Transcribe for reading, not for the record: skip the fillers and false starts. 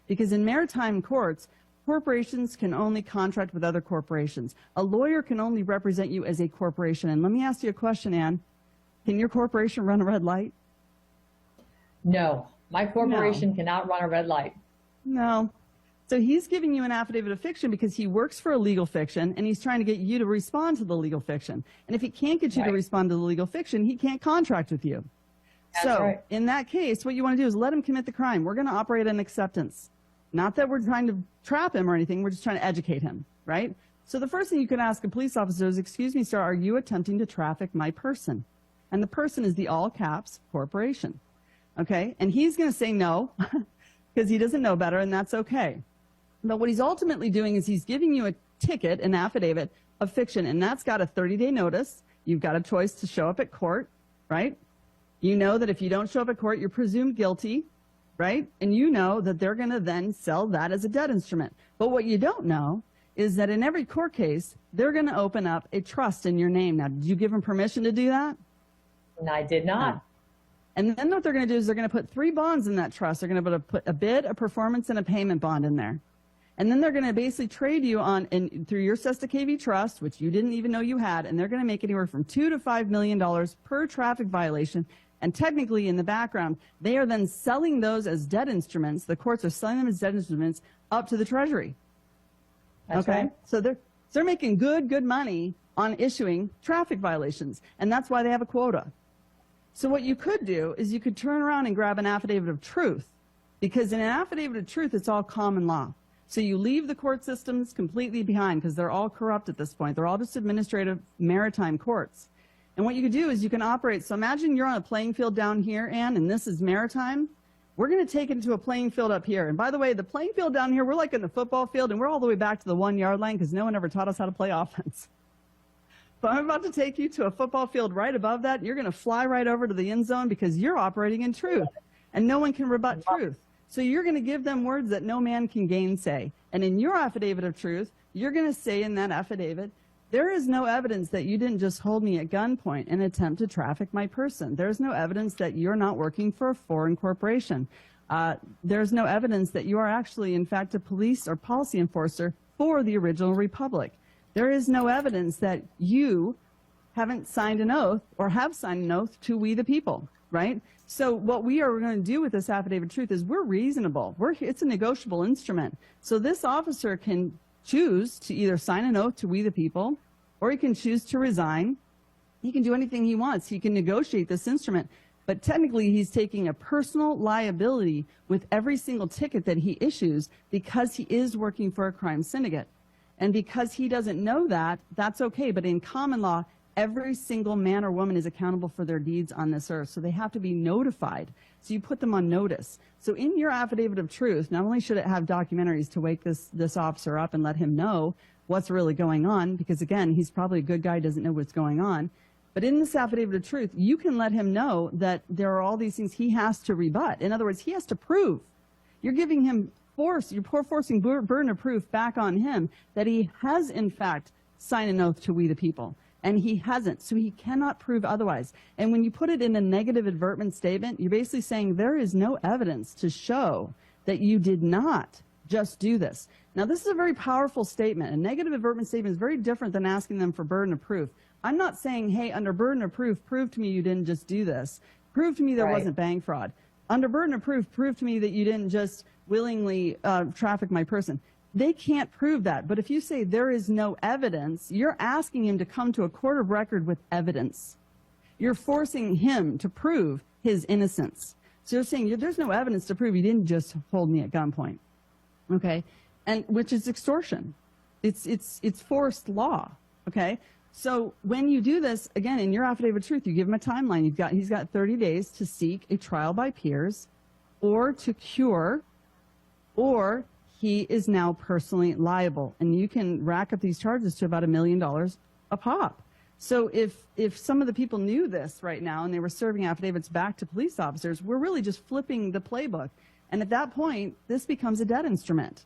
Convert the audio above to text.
Because in maritime courts, corporations can only contract with other corporations. A lawyer can only represent you as a corporation. And let me ask you a question, Ann. Can your corporation run a red light? No, my corporation cannot run a red light. No. So he's giving you an affidavit of fiction because he works for a legal fiction and he's trying to get you to respond to the legal fiction. And if he can't get you to respond to the legal fiction, he can't contract with you. So in that case, what you want to do is let him commit the crime. We're going to operate on acceptance. Not that we're trying to trap him or anything. We're just trying to educate him, right? So the first thing you can ask a police officer is, excuse me, sir, are you attempting to traffic my person? And the person is the all caps corporation. Okay? And he's going to say no because he doesn't know better, and that's okay. But what he's ultimately doing is he's giving you a ticket, an affidavit of fiction, and that's got a 30-day notice. You've got a choice to show up at court, right? You know that if you don't show up at court, you're presumed guilty, right? And you know that they're going to then sell that as a debt instrument. But what you don't know is that in every court case, they're going to open up a trust in your name. Now, did you give them permission to do that? And I did not. No. And then what they're going to do is they're going to put 3 bonds in that trust. They're going to put a bid, a performance, and a payment bond in there. And then they're going to basically trade you on through your Sesta KV trust, which you didn't even know you had, and they're going to make anywhere from $2 to $5 million per traffic violation. And technically, in the background, they are then selling those as debt instruments. The courts are selling them as debt instruments up to the Treasury. That's right. So they're making good money on issuing traffic violations, and that's why they have a quota. So what you could do is you could turn around and grab an affidavit of truth, because in an affidavit of truth, it's all common law. So you leave the court systems completely behind because they're all corrupt at this point. They're all just administrative maritime courts. And what you could do is you can operate. So imagine you're on a playing field down here, Ann, and this is maritime. We're going to take it to a playing field up here. And by the way, the playing field down here, we're like in the football field, and we're all the way back to the 1-yard line because no one ever taught us how to play offense. But I'm about to take you to a football field right above that. You're going to fly right over to the end zone because you're operating in truth, and no one can rebut truth. So you're going to give them words that no man can gainsay. And in your affidavit of truth, you're going to say in that affidavit, there is no evidence that you didn't just hold me at gunpoint and attempt to traffic my person. There's no evidence that you're not working for a foreign corporation. There's no evidence that you are actually, in fact, a police or policy enforcer for the original republic. There is no evidence that you haven't signed an oath or have signed an oath to we the people, right? So what we are going to do with this affidavit of truth is we're reasonable. It's a negotiable instrument. So this officer can choose to either sign an oath to we the people, or he can choose to resign. He can do anything he wants. He can negotiate this instrument. But technically, he's taking a personal liability with every single ticket that he issues because he is working for a crime syndicate. And because he doesn't know that, that's okay. But in common law, every single man or woman is accountable for their deeds on this earth. So they have to be notified. So you put them on notice. So in your affidavit of truth, not only should it have documentaries to wake this officer up and let him know what's really going on, because again, he's probably a good guy, doesn't know what's going on. But in this affidavit of truth, you can let him know that there are all these things he has to rebut. In other words, he has to prove. You're giving him force, you're forcing burden of proof back on him that he has, in fact, signed an oath to we the people. And he hasn't, so he cannot prove otherwise. And when you put it in a negative advertement statement, you're basically saying there is no evidence to show that you did not just do this. Now, this is a very powerful statement. A negative advertement statement is very different than asking them for burden of proof. I'm not saying, hey, under burden of proof, prove to me you didn't just do this. Prove to me there wasn't bank fraud. Under burden of proof, prove to me that you didn't just willingly traffic my person. They can't prove that. But if you say there is no evidence, you're asking him to come to a court of record with evidence. You're forcing him to prove his innocence. So you're saying there's no evidence to prove you didn't just hold me at gunpoint. Okay? And which is extortion. It's forced law. Okay? So when you do this, again, in your affidavit of truth, you give him a timeline. He's got 30 days to seek a trial by peers or to cure, or he is now personally liable. And you can rack up these charges to about $1 million a pop. So if some of the people knew this right now and they were serving affidavits back to police officers, we're really just flipping the playbook. And at that point, this becomes a debt instrument.